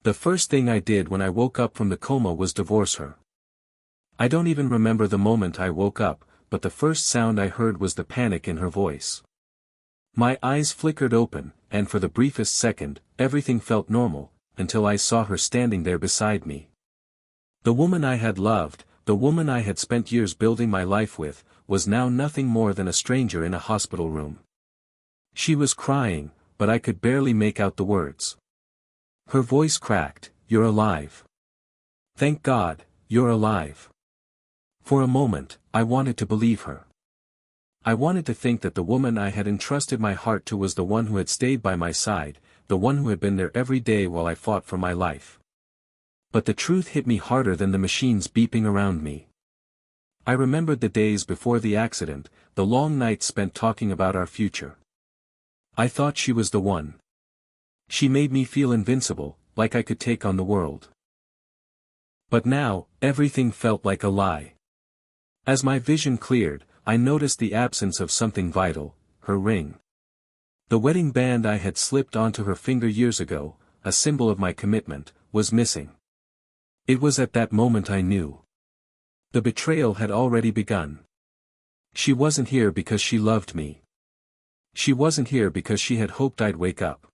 The first thing I did when I woke up from the coma was divorce her. I don't even remember the moment I woke up, but the first sound I heard was the panic in her voice. My eyes flickered open, and for the briefest second, everything felt normal, until I saw her standing there beside me. The woman I had loved, the woman I had spent years building my life with, was now nothing more than a stranger in a hospital room. She was crying, but I could barely make out the words. Her voice cracked, "You're alive. Thank God, you're alive." For a moment, I wanted to believe her. I wanted to think that the woman I had entrusted my heart to was the one who had stayed by my side, the one who had been there every day while I fought for my life. But the truth hit me harder than the machines beeping around me. I remembered the days before the accident, the long nights spent talking about our future. I thought she was the one. She made me feel invincible, like I could take on the world. But now, everything felt like a lie. As my vision cleared, I noticed the absence of something vital, her ring. The wedding band I had slipped onto her finger years ago, a symbol of my commitment, was missing. It was at that moment I knew. The betrayal had already begun. She wasn't here because she loved me. She wasn't here because she had hoped I'd wake up.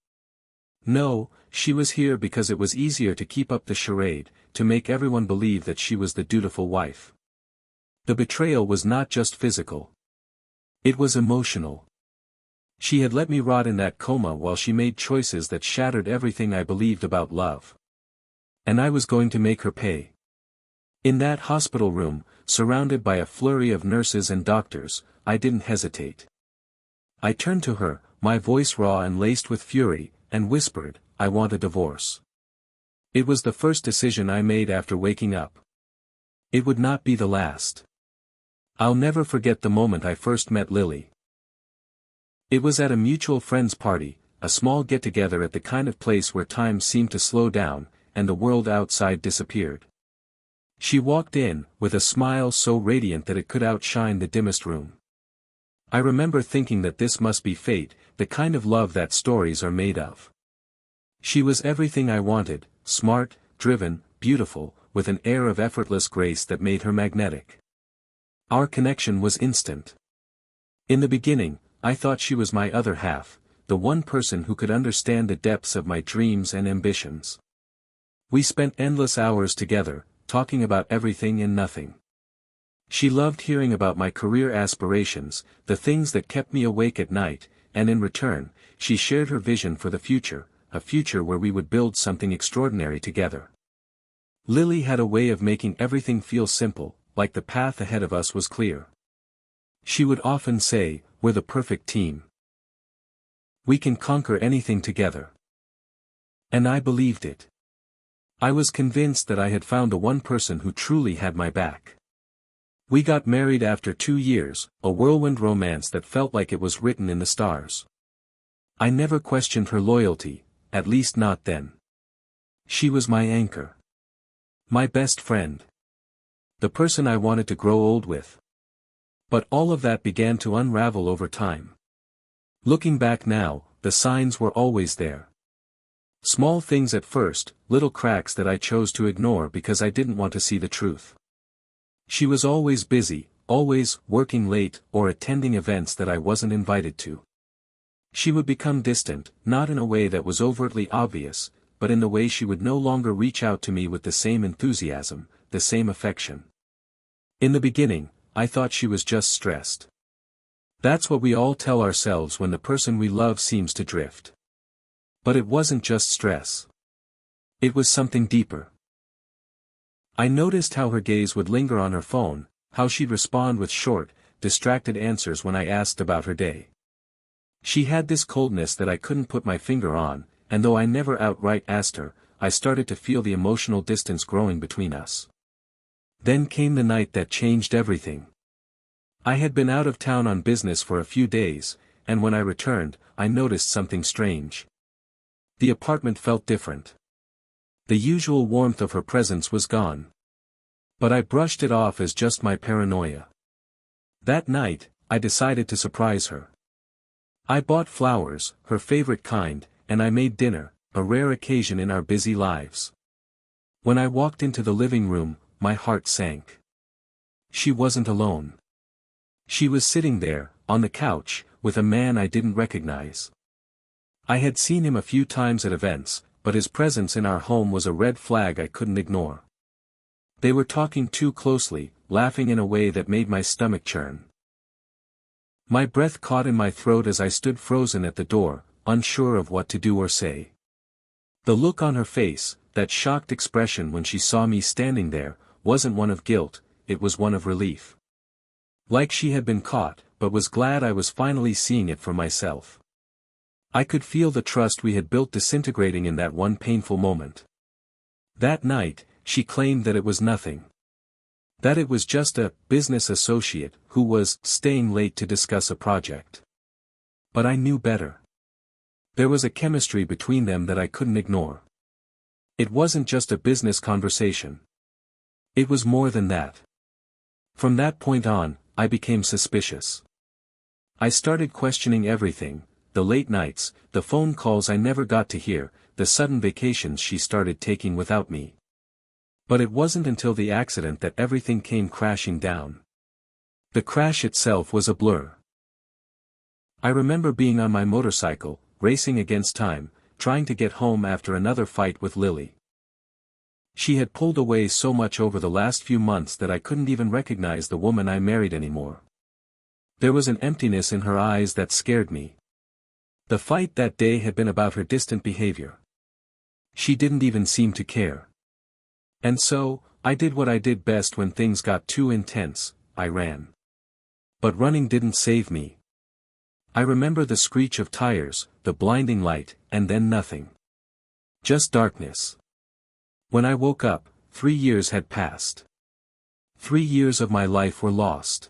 No, she was here because it was easier to keep up the charade, to make everyone believe that she was the dutiful wife. The betrayal was not just physical. It was emotional. She had let me rot in that coma while she made choices that shattered everything I believed about love. And I was going to make her pay. In that hospital room, surrounded by a flurry of nurses and doctors, I didn't hesitate. I turned to her, my voice raw and laced with fury, and whispered, "I want a divorce." It was the first decision I made after waking up. It would not be the last. I'll never forget the moment I first met Lily. It was at a mutual friend's party, a small get-together at the kind of place where time seemed to slow down, and the world outside disappeared. She walked in, with a smile so radiant that it could outshine the dimmest room. I remember thinking that this must be fate, the kind of love that stories are made of. She was everything I wanted, smart, driven, beautiful, with an air of effortless grace that made her magnetic. Our connection was instant. In the beginning, I thought she was my other half, the one person who could understand the depths of my dreams and ambitions. We spent endless hours together, talking about everything and nothing. She loved hearing about my career aspirations, the things that kept me awake at night, and in return, she shared her vision for the future, a future where we would build something extraordinary together. Lily had a way of making everything feel simple, like the path ahead of us was clear. She would often say, "We're the perfect team. We can conquer anything together." And I believed it. I was convinced that I had found the one person who truly had my back. We got married after 2 years, a whirlwind romance that felt like it was written in the stars. I never questioned her loyalty, at least not then. She was my anchor. My best friend. The person I wanted to grow old with. But all of that began to unravel over time. Looking back now, the signs were always there. Small things at first, little cracks that I chose to ignore because I didn't want to see the truth. She was always busy, always working late or attending events that I wasn't invited to. She would become distant, not in a way that was overtly obvious, but in the way she would no longer reach out to me with the same enthusiasm, the same affection. In the beginning, I thought she was just stressed. That's what we all tell ourselves when the person we love seems to drift. But it wasn't just stress. It was something deeper. I noticed how her gaze would linger on her phone, how she'd respond with short, distracted answers when I asked about her day. She had this coldness that I couldn't put my finger on, and though I never outright asked her, I started to feel the emotional distance growing between us. Then came the night that changed everything. I had been out of town on business for a few days, and when I returned, I noticed something strange. The apartment felt different. The usual warmth of her presence was gone. But I brushed it off as just my paranoia. That night, I decided to surprise her. I bought flowers, her favorite kind, and I made dinner, a rare occasion in our busy lives. When I walked into the living room, my heart sank. She wasn't alone. She was sitting there, on the couch, with a man I didn't recognize. I had seen him a few times at events, but his presence in our home was a red flag I couldn't ignore. They were talking too closely, laughing in a way that made my stomach churn. My breath caught in my throat as I stood frozen at the door, unsure of what to do or say. The look on her face, that shocked expression when she saw me standing there, wasn't one of guilt, it was one of relief. Like she had been caught, but was glad I was finally seeing it for myself. I could feel the trust we had built disintegrating in that one painful moment. That night, she claimed that it was nothing. That it was just a business associate who was staying late to discuss a project. But I knew better. There was a chemistry between them that I couldn't ignore. It wasn't just a business conversation. It was more than that. From that point on, I became suspicious. I started questioning everything, the late nights, the phone calls I never got to hear, the sudden vacations she started taking without me. But it wasn't until the accident that everything came crashing down. The crash itself was a blur. I remember being on my motorcycle, racing against time, trying to get home after another fight with Lily. She had pulled away so much over the last few months that I couldn't even recognize the woman I married anymore. There was an emptiness in her eyes that scared me. The fight that day had been about her distant behavior. She didn't even seem to care. And so, I did what I did best when things got too intense, I ran. But running didn't save me. I remember the screech of tires, the blinding light, and then nothing. Just darkness. When I woke up, 3 years had passed. 3 years of my life were lost.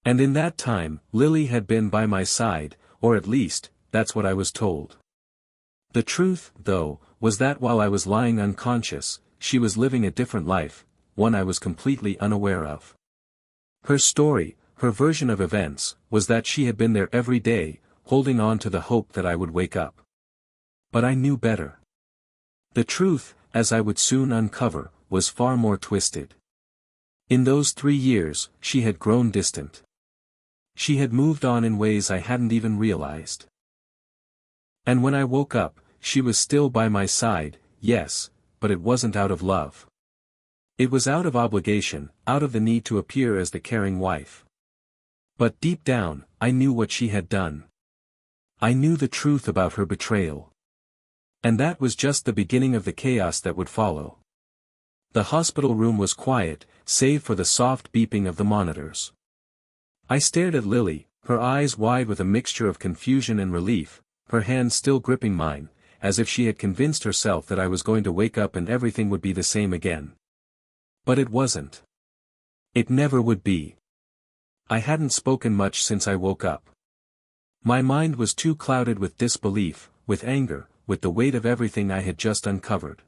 And in that time, Lily had been by my side, or at least, that's what I was told. The truth, though, was that while I was lying unconscious, she was living a different life, one I was completely unaware of. Her story, her version of events, was that she had been there every day, holding on to the hope that I would wake up. But I knew better. The truth, as I would soon uncover, was far more twisted. In those 3 years, she had grown distant. She had moved on in ways I hadn't even realized. And when I woke up, she was still by my side, yes, but it wasn't out of love. It was out of obligation, out of the need to appear as the caring wife. But deep down, I knew what she had done. I knew the truth about her betrayal. And that was just the beginning of the chaos that would follow. The hospital room was quiet, save for the soft beeping of the monitors. I stared at Lily, her eyes wide with a mixture of confusion and relief, her hand still gripping mine, as if she had convinced herself that I was going to wake up and everything would be the same again. But it wasn't. It never would be. I hadn't spoken much since I woke up. My mind was too clouded with disbelief, with anger, with the weight of everything I had just uncovered.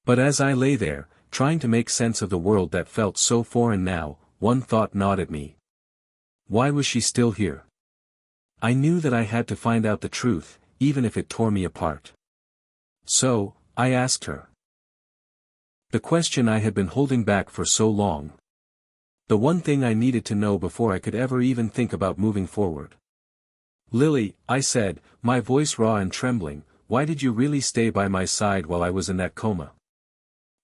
But as I lay there, trying to make sense of the world that felt so foreign now, one thought gnawed at me. Why was she still here? I knew that I had to find out the truth, even if it tore me apart. So, I asked her. The question I had been holding back for so long. The one thing I needed to know before I could ever even think about moving forward. Lily, I said, my voice raw and trembling, why did you really stay by my side while I was in that coma?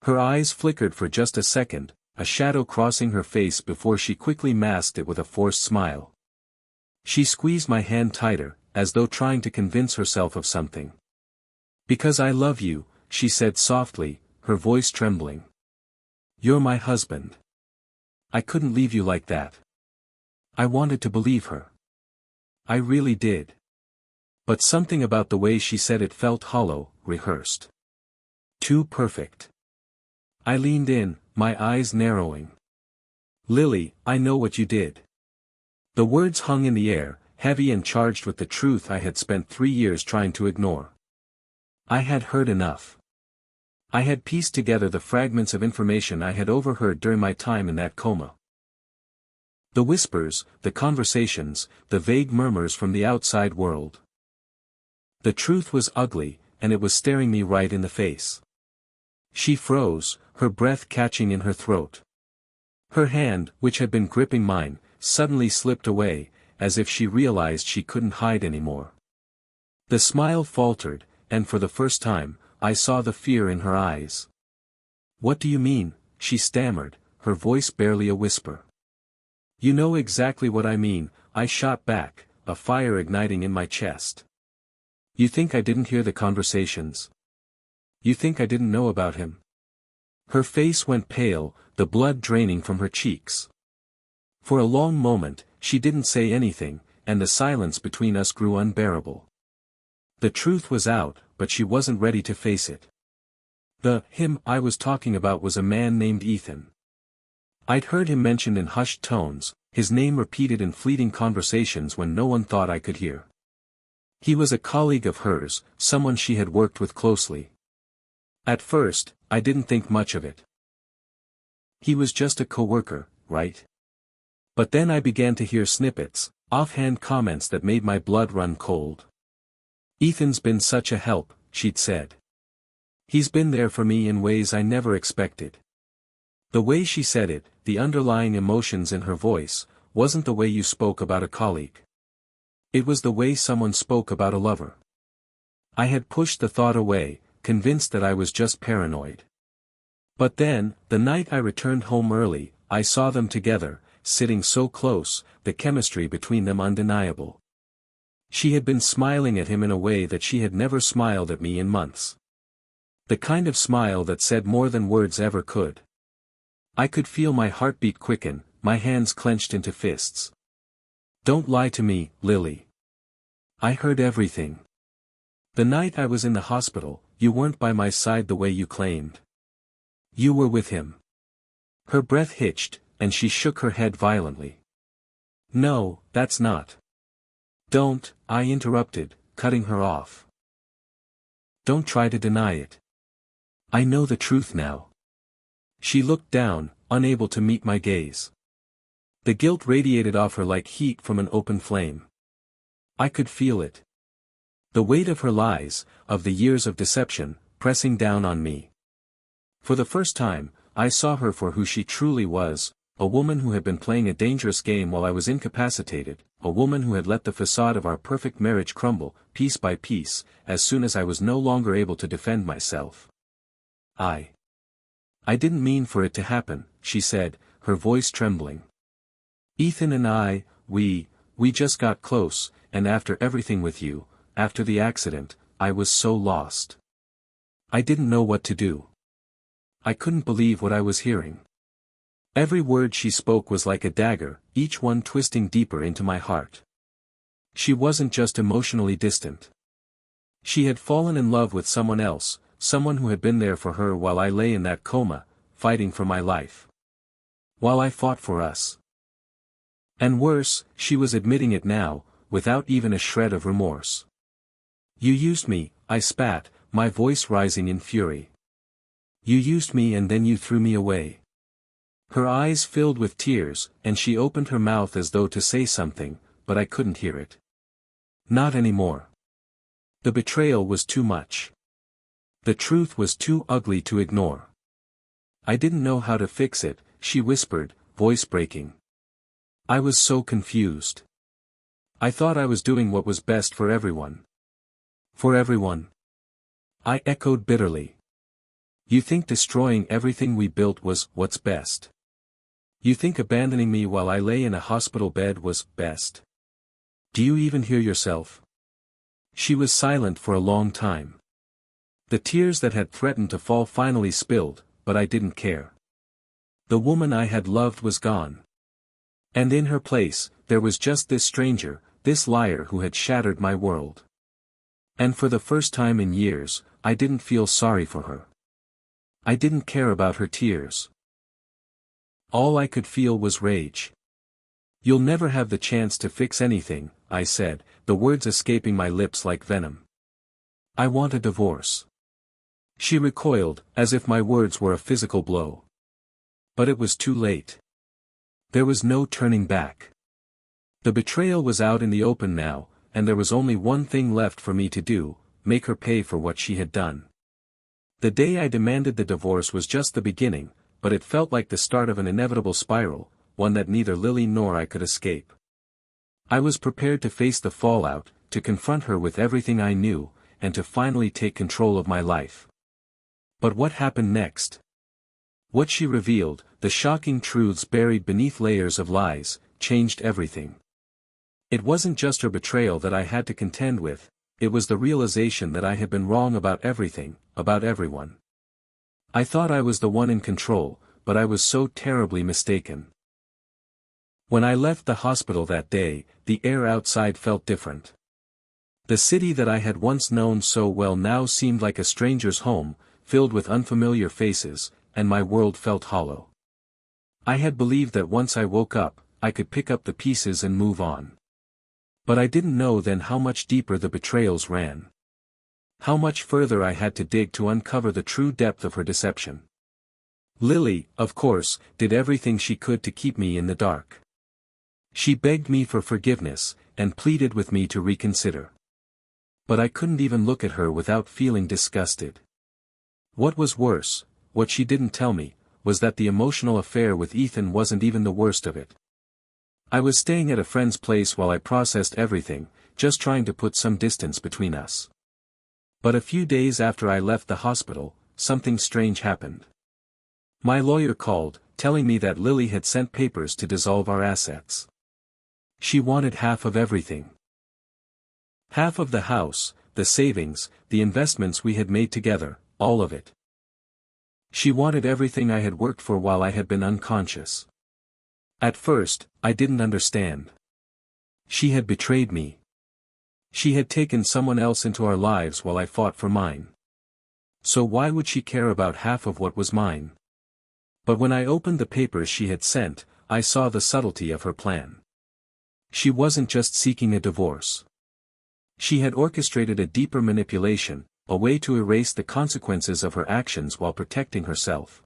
Her eyes flickered for just a second, a shadow crossing her face before she quickly masked it with a forced smile. She squeezed my hand tighter, as though trying to convince herself of something. Because I love you, she said softly, her voice trembling. You're my husband. I couldn't leave you like that. I wanted to believe her. I really did. But something about the way she said it felt hollow, rehearsed. Too perfect. I leaned in, my eyes narrowing. Lily, I know what you did. The words hung in the air, heavy and charged with the truth I had spent 3 years trying to ignore. I had heard enough. I had pieced together the fragments of information I had overheard during my time in that coma. The whispers, the conversations, the vague murmurs from the outside world. The truth was ugly, and it was staring me right in the face. She froze, her breath catching in her throat. Her hand, which had been gripping mine, suddenly slipped away, as if she realized she couldn't hide anymore. The smile faltered, and for the first time, I saw the fear in her eyes. "What do you mean?" she stammered, her voice barely a whisper. "You know exactly what I mean," I shot back, a fire igniting in my chest. "You think I didn't hear the conversations? You think I didn't know about him?" Her face went pale, the blood draining from her cheeks. For a long moment, she didn't say anything, and the silence between us grew unbearable. The truth was out, but she wasn't ready to face it. Him I was talking about was a man named Ethan. I'd heard him mentioned in hushed tones, his name repeated in fleeting conversations when no one thought I could hear. He was a colleague of hers, someone she had worked with closely. At first, I didn't think much of it. He was just a coworker, right? But then I began to hear snippets, offhand comments that made my blood run cold. "Ethan's been such a help," she'd said. "He's been there for me in ways I never expected." The way she said it, the underlying emotions in her voice, wasn't the way you spoke about a colleague. It was the way someone spoke about a lover. I had pushed the thought away, convinced that I was just paranoid. But then, the night I returned home early, I saw them together, sitting so close, the chemistry between them undeniable. She had been smiling at him in a way that she had never smiled at me in months. The kind of smile that said more than words ever could. I could feel my heartbeat quicken, my hands clenched into fists. "Don't lie to me, Lily. I heard everything. The night I was in the hospital, you weren't by my side the way you claimed. You were with him." Her breath hitched, and she shook her head violently. "No, that's not." "Don't," I interrupted, cutting her off. "Don't try to deny it. I know the truth now." She looked down, unable to meet my gaze. The guilt radiated off her like heat from an open flame. I could feel it. The weight of her lies, of the years of deception, pressing down on me. For the first time, I saw her for who she truly was, a woman who had been playing a dangerous game while I was incapacitated, a woman who had let the facade of our perfect marriage crumble, piece by piece, as soon as I was no longer able to defend myself. I didn't mean for it to happen," she said, her voice trembling. "Ethan and I, we just got close, and after everything with you, after the accident, I was so lost. I didn't know what to do. I couldn't believe what I was hearing." Every word she spoke was like a dagger, each one twisting deeper into my heart. She wasn't just emotionally distant. She had fallen in love with someone else, someone who had been there for her while I lay in that coma, fighting for my life. While I fought for us. And worse, she was admitting it now, without even a shred of remorse. "You used me," I spat, my voice rising in fury. "You used me and then you threw me away." Her eyes filled with tears, and she opened her mouth as though to say something, but I couldn't hear it. Not anymore. The betrayal was too much. The truth was too ugly to ignore. "I didn't know how to fix it," she whispered, voice breaking. "I was so confused. I thought I was doing what was best for everyone." "For everyone?" I echoed bitterly. "You think destroying everything we built was what's best? You think abandoning me while I lay in a hospital bed was best? Do you even hear yourself?" She was silent for a long time. The tears that had threatened to fall finally spilled, but I didn't care. The woman I had loved was gone. And in her place, there was just this stranger, this liar who had shattered my world. And for the first time in years, I didn't feel sorry for her. I didn't care about her tears. All I could feel was rage. "You'll never have the chance to fix anything," I said, the words escaping my lips like venom. "I want a divorce." She recoiled, as if my words were a physical blow. But it was too late. There was no turning back. The betrayal was out in the open now, and there was only one thing left for me to do, make her pay for what she had done. The day I demanded the divorce was just the beginning, but it felt like the start of an inevitable spiral, one that neither Lily nor I could escape. I was prepared to face the fallout, to confront her with everything I knew, and to finally take control of my life. But what happened next? What she revealed, the shocking truths buried beneath layers of lies, changed everything. It wasn't just her betrayal that I had to contend with, it was the realization that I had been wrong about everything, about everyone. I thought I was the one in control, but I was so terribly mistaken. When I left the hospital that day, the air outside felt different. The city that I had once known so well now seemed like a stranger's home, filled with unfamiliar faces, and my world felt hollow. I had believed that once I woke up, I could pick up the pieces and move on. But I didn't know then how much deeper the betrayals ran. How much further I had to dig to uncover the true depth of her deception. Lily, of course, did everything she could to keep me in the dark. She begged me for forgiveness, and pleaded with me to reconsider. But I couldn't even look at her without feeling disgusted. What was worse, what she didn't tell me, was that the emotional affair with Ethan wasn't even the worst of it. I was staying at a friend's place while I processed everything, just trying to put some distance between us. But a few days after I left the hospital, something strange happened. My lawyer called, telling me that Lily had sent papers to dissolve our assets. She wanted half of everything. Half of the house, the savings, the investments we had made together, all of it. She wanted everything I had worked for while I had been unconscious. At first, I didn't understand. She had betrayed me. She had taken someone else into our lives while I fought for mine. So why would she care about half of what was mine? But when I opened the papers she had sent, I saw the subtlety of her plan. She wasn't just seeking a divorce. She had orchestrated a deeper manipulation, a way to erase the consequences of her actions while protecting herself.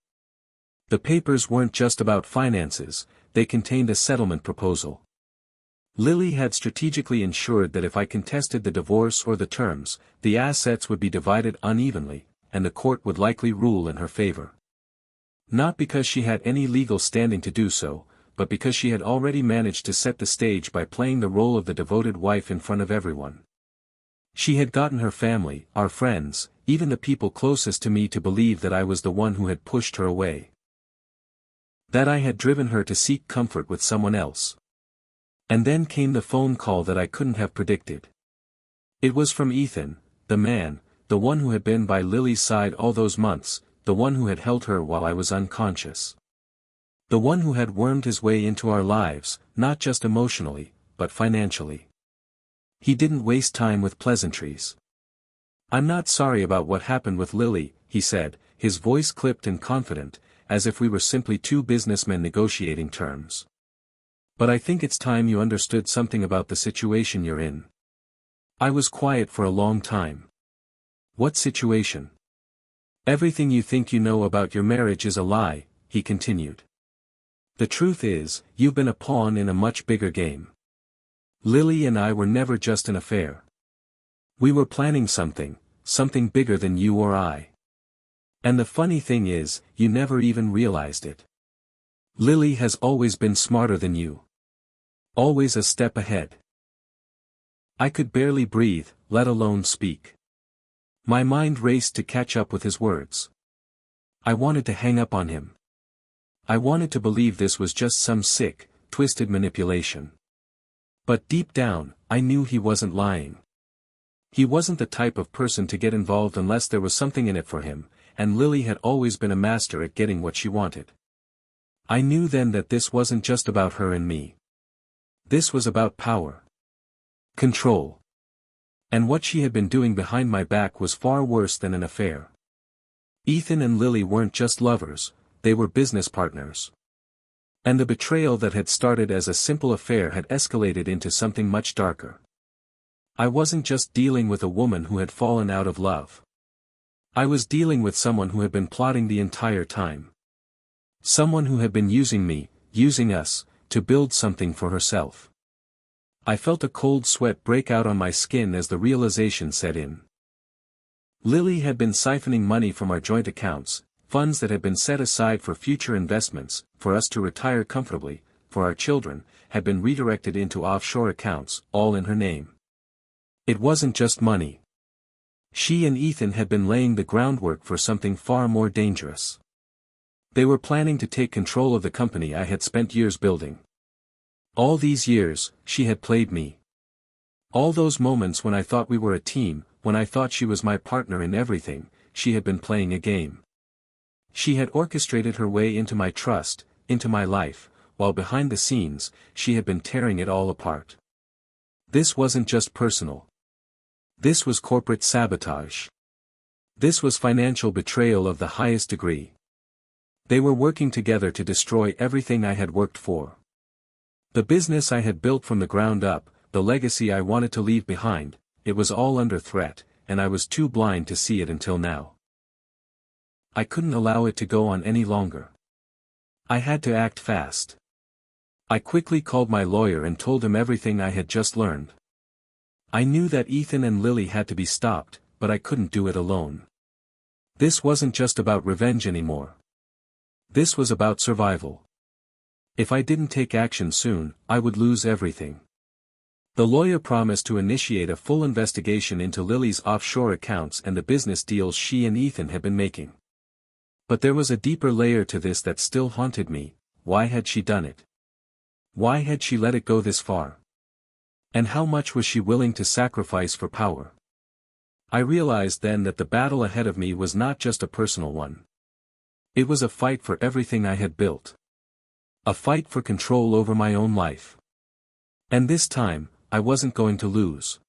The papers weren't just about finances, they contained a settlement proposal. Lily had strategically ensured that if I contested the divorce or the terms, the assets would be divided unevenly, and the court would likely rule in her favor. Not because she had any legal standing to do so, but because she had already managed to set the stage by playing the role of the devoted wife in front of everyone. She had gotten her family, our friends, even the people closest to me to believe that I was the one who had pushed her away. That I had driven her to seek comfort with someone else. And then came the phone call that I couldn't have predicted. It was from Ethan, the man, the one who had been by Lily's side all those months, the one who had held her while I was unconscious. The one who had wormed his way into our lives, not just emotionally, but financially. He didn't waste time with pleasantries. "I'm not sorry about what happened with Lily," he said, his voice clipped and confident, as if we were simply two businessmen negotiating terms. "But I think it's time you understood something about the situation you're in." I was quiet for a long time. "What situation?" "Everything you think you know about your marriage is a lie," he continued. "The truth is, you've been a pawn in a much bigger game. Lily and I were never just an affair. We were planning something bigger than you or I. And the funny thing is, you never even realized it. Lily has always been smarter than you. Always a step ahead." I could barely breathe, let alone speak. My mind raced to catch up with his words. I wanted to hang up on him. I wanted to believe this was just some sick, twisted manipulation. But deep down, I knew he wasn't lying. He wasn't the type of person to get involved unless there was something in it for him, and Lily had always been a master at getting what she wanted. I knew then that this wasn't just about her and me. This was about power. Control. And what she had been doing behind my back was far worse than an affair. Ethan and Lily weren't just lovers, they were business partners. And the betrayal that had started as a simple affair had escalated into something much darker. I wasn't just dealing with a woman who had fallen out of love. I was dealing with someone who had been plotting the entire time. Someone who had been using me, using us, to build something for herself. I felt a cold sweat break out on my skin as the realization set in. Lily had been siphoning money from our joint accounts, funds that had been set aside for future investments, for us to retire comfortably, for our children, had been redirected into offshore accounts, all in her name. It wasn't just money. She and Ethan had been laying the groundwork for something far more dangerous. They were planning to take control of the company I had spent years building. All these years, she had played me. All those moments when I thought we were a team, when I thought she was my partner in everything, she had been playing a game. She had orchestrated her way into my trust, into my life, while behind the scenes, she had been tearing it all apart. This wasn't just personal. This was corporate sabotage. This was financial betrayal of the highest degree. They were working together to destroy everything I had worked for. The business I had built from the ground up, the legacy I wanted to leave behind, it was all under threat, and I was too blind to see it until now. I couldn't allow it to go on any longer. I had to act fast. I quickly called my lawyer and told him everything I had just learned. I knew that Ethan and Lily had to be stopped, but I couldn't do it alone. This wasn't just about revenge anymore. This was about survival. If I didn't take action soon, I would lose everything. The lawyer promised to initiate a full investigation into Lily's offshore accounts and the business deals she and Ethan had been making. But there was a deeper layer to this that still haunted me. Why had she done it? Why had she let it go this far? And how much was she willing to sacrifice for power? I realized then that the battle ahead of me was not just a personal one. It was a fight for everything I had built. A fight for control over my own life. And this time, I wasn't going to lose.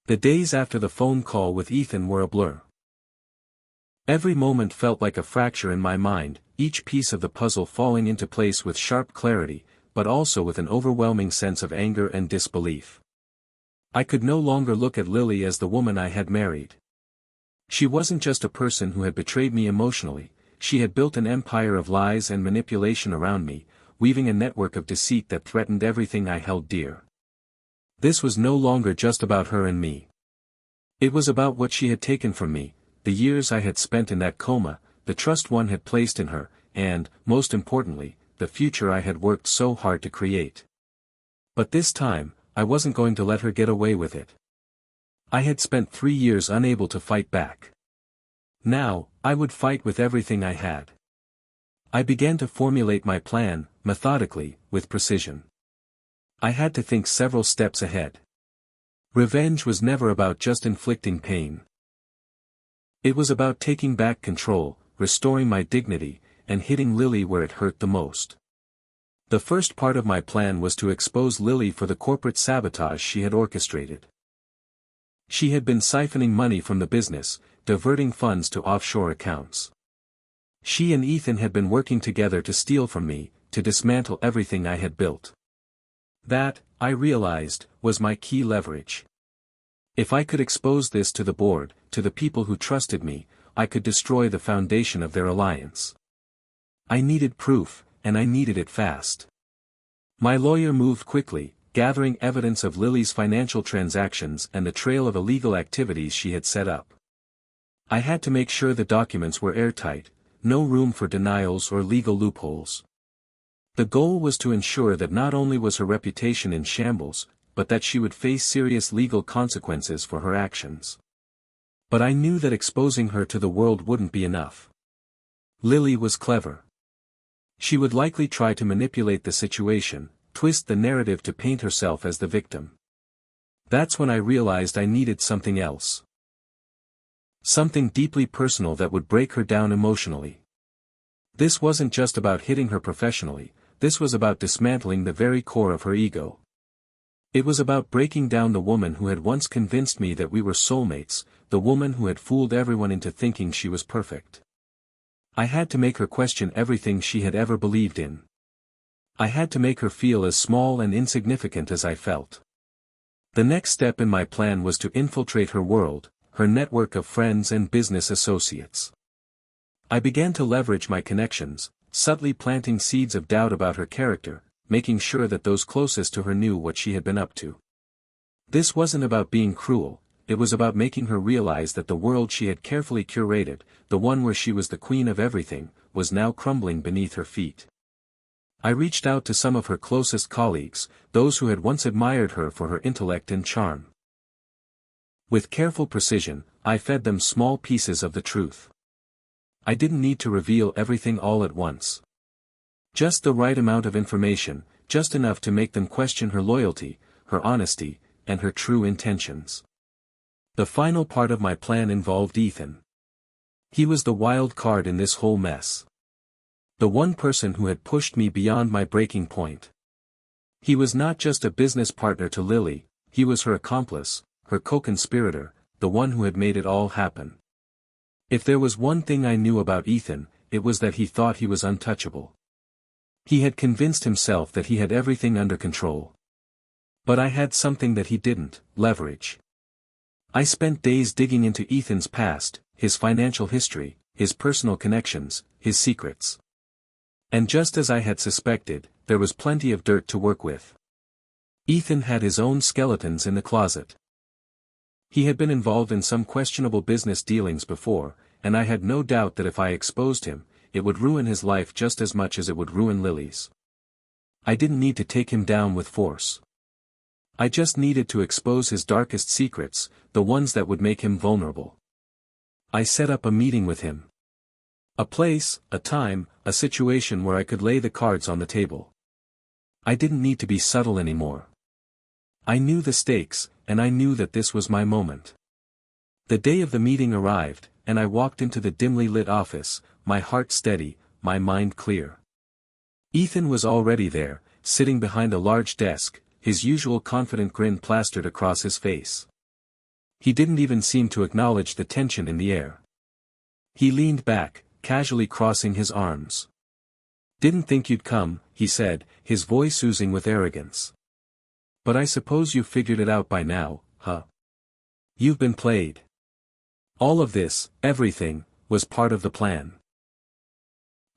The days after the phone call with Ethan were a blur. Every moment felt like a fracture in my mind, each piece of the puzzle falling into place with sharp clarity, but also with an overwhelming sense of anger and disbelief. I could no longer look at Lily as the woman I had married. She wasn't just a person who had betrayed me emotionally, she had built an empire of lies and manipulation around me, weaving a network of deceit that threatened everything I held dear. This was no longer just about her and me. It was about what she had taken from me, the years I had spent in that coma, the trust one had placed in her, and, most importantly, the future I had worked so hard to create. But this time, I wasn't going to let her get away with it. I had spent 3 years unable to fight back. Now, I would fight with everything I had. I began to formulate my plan, methodically, with precision. I had to think several steps ahead. Revenge was never about just inflicting pain. It was about taking back control, restoring my dignity, and hitting Lily where it hurt the most. The first part of my plan was to expose Lily for the corporate sabotage she had orchestrated. She had been siphoning money from the business, diverting funds to offshore accounts. She and Ethan had been working together to steal from me, to dismantle everything I had built. That, I realized, was my key leverage. If I could expose this to the board, to the people who trusted me, I could destroy the foundation of their alliance. I needed proof, and I needed it fast. My lawyer moved quickly, gathering evidence of Lily's financial transactions and the trail of illegal activities she had set up. I had to make sure the documents were airtight, no room for denials or legal loopholes. The goal was to ensure that not only was her reputation in shambles, but that she would face serious legal consequences for her actions. But I knew that exposing her to the world wouldn't be enough. Lily was clever. She would likely try to manipulate the situation, twist the narrative to paint herself as the victim. That's when I realized I needed something else. Something deeply personal that would break her down emotionally. This wasn't just about hitting her professionally, this was about dismantling the very core of her ego. It was about breaking down the woman who had once convinced me that we were soulmates, the woman who had fooled everyone into thinking she was perfect. I had to make her question everything she had ever believed in. I had to make her feel as small and insignificant as I felt. The next step in my plan was to infiltrate her world, her network of friends and business associates. I began to leverage my connections, subtly planting seeds of doubt about her character, making sure that those closest to her knew what she had been up to. This wasn't about being cruel, it was about making her realize that the world she had carefully curated, the one where she was the queen of everything, was now crumbling beneath her feet. I reached out to some of her closest colleagues, those who had once admired her for her intellect and charm. With careful precision, I fed them small pieces of the truth. I didn't need to reveal everything all at once. Just the right amount of information, just enough to make them question her loyalty, her honesty, and her true intentions. The final part of my plan involved Ethan. He was the wild card in this whole mess. The one person who had pushed me beyond my breaking point. He was not just a business partner to Lily, he was her accomplice, her co-conspirator, the one who had made it all happen. If there was one thing I knew about Ethan, it was that he thought he was untouchable. He had convinced himself that he had everything under control. But I had something that he didn't: leverage. I spent days digging into Ethan's past, his financial history, his personal connections, his secrets. And just as I had suspected, there was plenty of dirt to work with. Ethan had his own skeletons in the closet. He had been involved in some questionable business dealings before, and I had no doubt that if I exposed him, it would ruin his life just as much as it would ruin Lily's. I didn't need to take him down with force. I just needed to expose his darkest secrets, the ones that would make him vulnerable. I set up a meeting with him. A place, a time, a situation where I could lay the cards on the table. I didn't need to be subtle anymore. I knew the stakes, and I knew that this was my moment. The day of the meeting arrived, and I walked into the dimly lit office, my heart steady, my mind clear. Ethan was already there, sitting behind a large desk, his usual confident grin plastered across his face. He didn't even seem to acknowledge the tension in the air. He leaned back, casually crossing his arms. "Didn't think you'd come," he said, his voice oozing with arrogance. "But I suppose you've figured it out by now, huh? You've been played. All of this, everything, was part of the plan."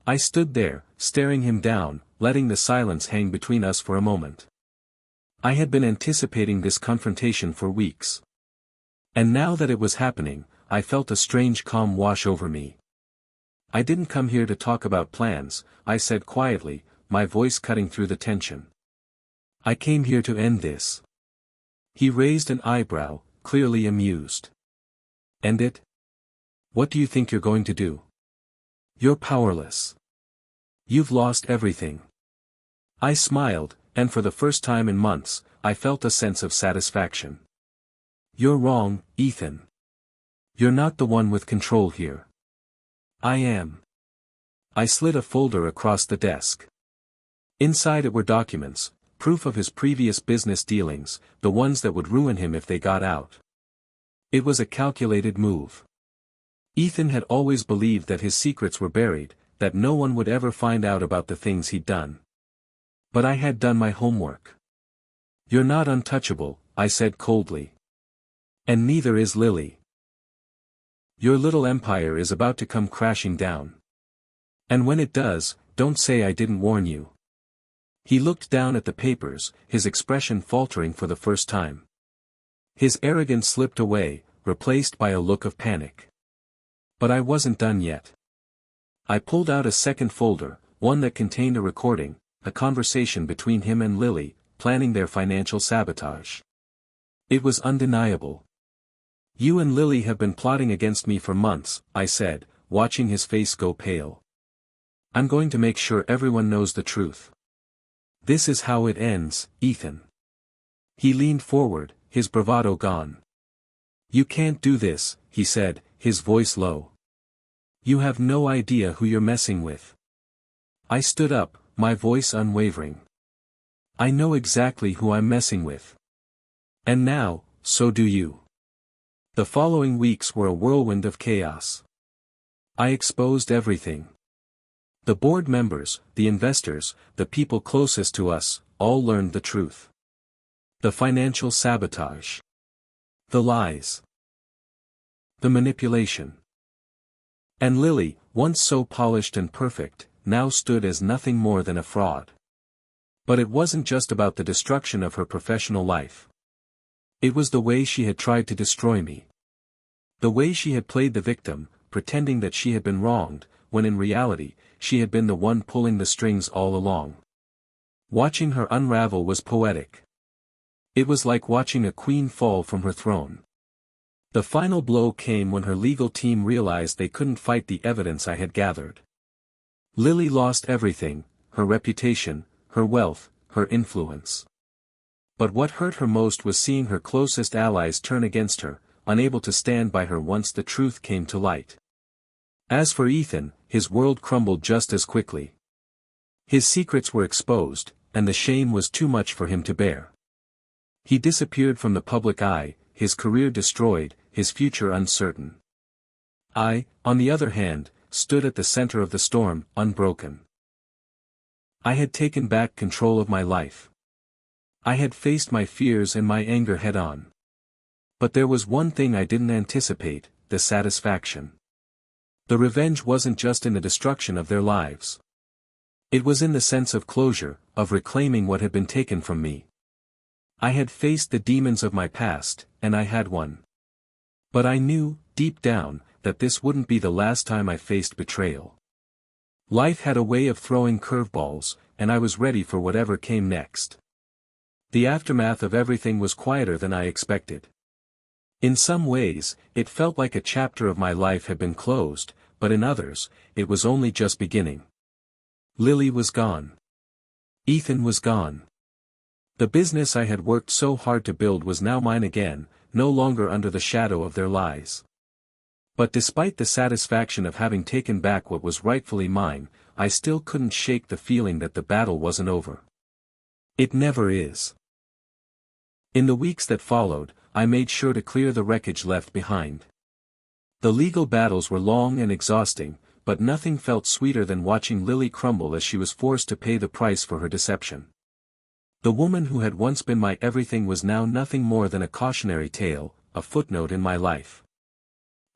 I stood there, staring him down, letting the silence hang between us for a moment. I had been anticipating this confrontation for weeks. And now that it was happening, I felt a strange calm wash over me. "I didn't come here to talk about plans," I said quietly, my voice cutting through the tension. "I came here to end this." He raised an eyebrow, clearly amused. "End it? What do you think you're going to do? You're powerless. You've lost everything." I smiled, and for the first time in months, I felt a sense of satisfaction. "You're wrong, Ethan. You're not the one with control here. I am." I slid a folder across the desk. Inside it were documents, proof of his previous business dealings, the ones that would ruin him if they got out. It was a calculated move. Ethan had always believed that his secrets were buried, that no one would ever find out about the things he'd done. But I had done my homework. "You're not untouchable," I said coldly. "And neither is Lily. Your little empire is about to come crashing down. And when it does, don't say I didn't warn you." He looked down at the papers, his expression faltering for the first time. His arrogance slipped away, replaced by a look of panic. But I wasn't done yet. I pulled out a second folder, one that contained a recording, a conversation between him and Lily, planning their financial sabotage. It was undeniable. "You and Lily have been plotting against me for months," I said, watching his face go pale. "I'm going to make sure everyone knows the truth. This is how it ends, Ethan." He leaned forward, his bravado gone. "You can't do this," he said, his voice low. "You have no idea who you're messing with." I stood up, my voice unwavering. "I know exactly who I'm messing with. And now, so do you." The following weeks were a whirlwind of chaos. I exposed everything. The board members, the investors, the people closest to us, all learned the truth. The financial sabotage. The lies. The manipulation. And Lily, once so polished and perfect, now stood as nothing more than a fraud. But it wasn't just about the destruction of her professional life. It was the way she had tried to destroy me. The way she had played the victim, pretending that she had been wronged, when in reality, she had been the one pulling the strings all along. Watching her unravel was poetic. It was like watching a queen fall from her throne. The final blow came when her legal team realized they couldn't fight the evidence I had gathered. Lily lost everything, her reputation, her wealth, her influence. But what hurt her most was seeing her closest allies turn against her, unable to stand by her once the truth came to light. As for Ethan, his world crumbled just as quickly. His secrets were exposed, and the shame was too much for him to bear. He disappeared from the public eye, his career destroyed, his future uncertain. I, on the other hand, stood at the center of the storm, unbroken. I had taken back control of my life. I had faced my fears and my anger head-on. But there was one thing I didn't anticipate, the satisfaction. The revenge wasn't just in the destruction of their lives. It was in the sense of closure, of reclaiming what had been taken from me. I had faced the demons of my past, and I had won. But I knew, deep down, that this wouldn't be the last time I faced betrayal. Life had a way of throwing curveballs, and I was ready for whatever came next. The aftermath of everything was quieter than I expected. In some ways, it felt like a chapter of my life had been closed, but in others, it was only just beginning. Lily was gone. Ethan was gone. The business I had worked so hard to build was now mine again, no longer under the shadow of their lies. But despite the satisfaction of having taken back what was rightfully mine, I still couldn't shake the feeling that the battle wasn't over. It never is. In the weeks that followed, I made sure to clear the wreckage left behind. The legal battles were long and exhausting, but nothing felt sweeter than watching Lily crumble as she was forced to pay the price for her deception. The woman who had once been my everything was now nothing more than a cautionary tale, a footnote in my life.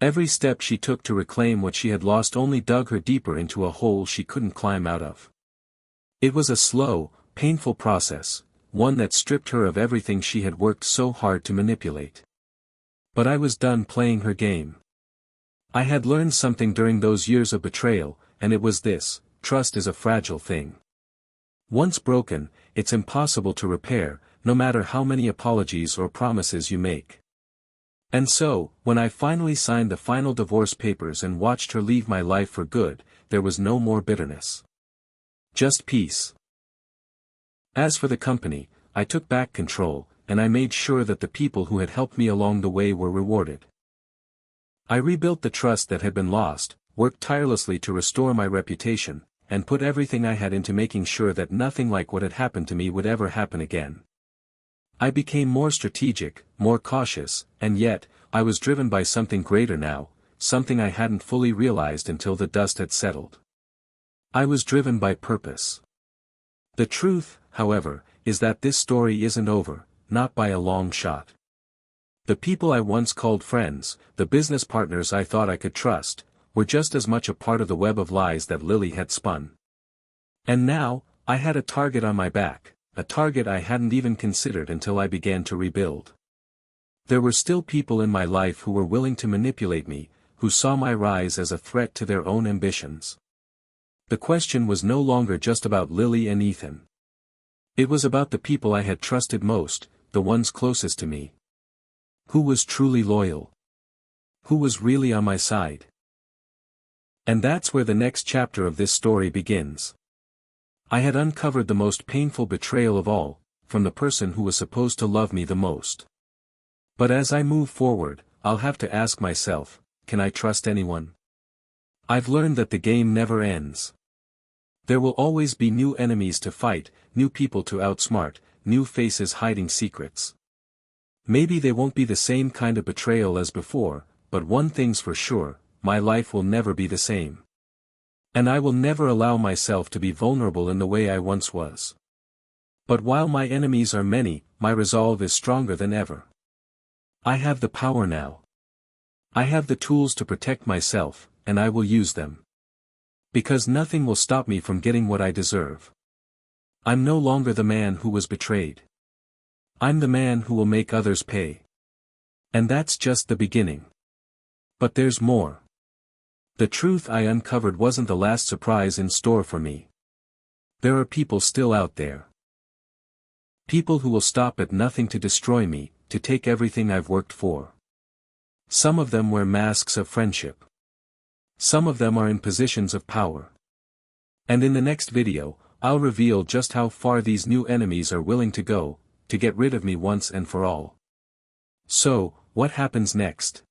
Every step she took to reclaim what she had lost only dug her deeper into a hole she couldn't climb out of. It was a slow, painful process, one that stripped her of everything she had worked so hard to manipulate. But I was done playing her game. I had learned something during those years of betrayal, and it was this: trust is a fragile thing. Once broken, it's impossible to repair, no matter how many apologies or promises you make. And so, when I finally signed the final divorce papers and watched her leave my life for good, there was no more bitterness. Just peace. As for the company, I took back control, and I made sure that the people who had helped me along the way were rewarded. I rebuilt the trust that had been lost, worked tirelessly to restore my reputation, and put everything I had into making sure that nothing like what had happened to me would ever happen again. I became more strategic, more cautious, and yet, I was driven by something greater now, something I hadn't fully realized until the dust had settled. I was driven by purpose. The truth, however, is that this story isn't over, not by a long shot. The people I once called friends, the business partners I thought I could trust, were just as much a part of the web of lies that Lily had spun. And now, I had a target on my back, a target I hadn't even considered until I began to rebuild. There were still people in my life who were willing to manipulate me, who saw my rise as a threat to their own ambitions. The question was no longer just about Lily and Ethan. It was about the people I had trusted most, the ones closest to me. Who was truly loyal? Who was really on my side? And that's where the next chapter of this story begins. I had uncovered the most painful betrayal of all, from the person who was supposed to love me the most. But as I move forward, I'll have to ask myself, can I trust anyone? I've learned that the game never ends. There will always be new enemies to fight, new people to outsmart, new faces hiding secrets. Maybe they won't be the same kind of betrayal as before, but one thing's for sure, my life will never be the same. And I will never allow myself to be vulnerable in the way I once was. But while my enemies are many, my resolve is stronger than ever. I have the power now. I have the tools to protect myself, and I will use them. Because nothing will stop me from getting what I deserve. I'm no longer the man who was betrayed. I'm the man who will make others pay. And that's just the beginning. But there's more. The truth I uncovered wasn't the last surprise in store for me. There are people still out there. People who will stop at nothing to destroy me, to take everything I've worked for. Some of them wear masks of friendship. Some of them are in positions of power. And in the next video, I'll reveal just how far these new enemies are willing to go, to get rid of me once and for all. So, what happens next?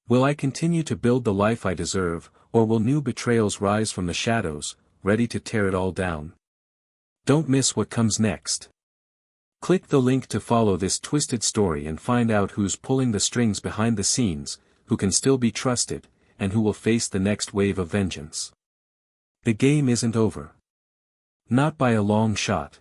Will I continue to build the life I deserve, or will new betrayals rise from the shadows, ready to tear it all down? Don't miss what comes next. Click the link to follow this twisted story and find out who's pulling the strings behind the scenes, who can still be trusted, and who will face the next wave of vengeance. The game isn't over. Not by a long shot.